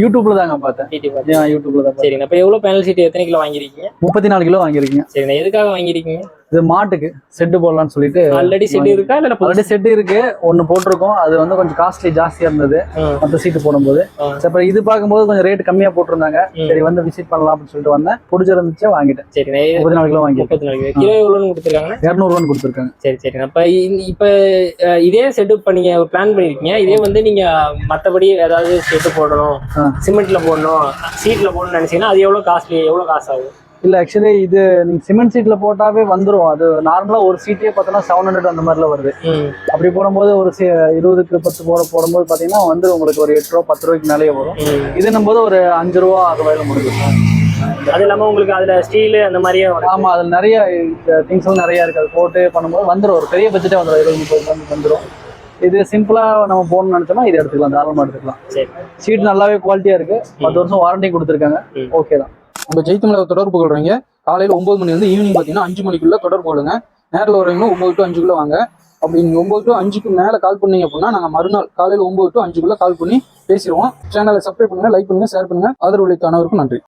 யூடியூப்ல தாங்க பார்த்தேன். யூடியூப்ல தான். சரிங்க. இப்போ எவ்வளவு பேனல் சீட் எத்தனை கிலோ வாங்கிருக்கீங்க? 34 கிலோ வாங்கிருக்கீங்க. சரிங்க. எதுக்காக வாங்கிருக்கீங்க? இது மாட்டுக்கு செட்டு போடலாம்னு சொல்லிட்டு. ஆல்ரெடி செட் இருக்கா இல்ல? ஆல்ரெடி செட் இருக்கு, ஒன்னு போட்டிருக்கோம். அது வந்து கொஞ்சம் காஸ்ட்லி ஜாஸ்தியா இருந்தது மற்ற சீட்டு போடும்போது. அப்புறம் இது பார்க்கும்போது கொஞ்சம் ரேட் கம்மியா போட்டிருந்தாங்க. சரி வந்து விசிட் பண்ணலாம் அப்படின்னு சொல்லிட்டு வந்தேன். பிடிச்சிருந்துச்சு வாங்கிட்டேன். சரி. 34 கிலோ வாங்கி. 34 கிலோ எவ்வளோன்னு கொடுத்துருக்காங்க? 200 ரூபான்னு கொடுத்துருக்காங்க. சரி சரிங்க. இப்போ இதே செட்டப் பண்ணி பிளான் பண்ணிருக்கீங்க. இதே வந்து நீங்க மற்றபடி ஏதாவது செட்டு போடணும், சிமெண்ட்ல போடணும், சீட்ல போடணும்னு நினைச்சீங்கன்னா அது எவ்வளவு காஸ்ட்லி, எவ்வளவு காசு ஆகும்? இல்ல ஆக்சுவலி இது நீங்க சிமெண்ட் சீட்ல போட்டாவே வந்துடும். அது நார்மலா ஒரு சீட்டே பார்த்தோன்னா 700 அந்த மாதிரில வருது. அப்படி போடும்போது ஒரு 20க்கு 10 போடும்போது பாத்தீங்கன்னா வந்து உங்களுக்கு ஒரு 8 ரூபா 10 ரூபாய்க்கு மேலேயே வரும். இது நம்போது ஒரு 5 ரூபா 6 ரூபாயில முடிஞ்சிடும். அது இல்லாம உங்களுக்கு அதுல ஸ்டீல் அந்த மாதிரியே. ஆமா, அதுல நிறைய திங்ஸ் எல்லாம் நிறைய இருக்கு. அது போட்டு பண்ணும்போது வந்துடும், ஒரு பெரிய பட்ஜெட்டே வந்துடும். 20-30 வந்துடும். இது சிம்பிளா நம்ம போகணும்னு நினைச்சோம்னா இதை எடுத்துக்கலாம், தாராளமா எடுத்துக்கலாம். சீட் நல்லாவே குவாலிட்டியா இருக்கு. 10 வருஷம் வாரண்டி கொடுத்துருக்காங்க. ஓகே தான். உங்க ஜெய்தமிழ தொடர்பு கொள்றீங்க. காலையில 9 மணி வந்து ஈவினிங் பாத்தீங்கன்னா 5 மணிக்குள்ள தொடர்பு கொள்ளுங்க. நேரில் வரீங்கன்னா 9 to 5 வாங்க. அப்படி நீங்க 9 to 5க்கு மேல கால் பண்ணீங்க அப்படின்னா நாங்க மறுநாள் காலையில 9 to 5 கால் பண்ணி பேசிடுவோம். சேனலை சப்ஸ்கிரைப் பண்ணுங்க, லைக் பண்ணுங்க, ஷேர் பண்ணுங்க. ஆதரவு அளித்த அனைவருக்கும் நன்றி.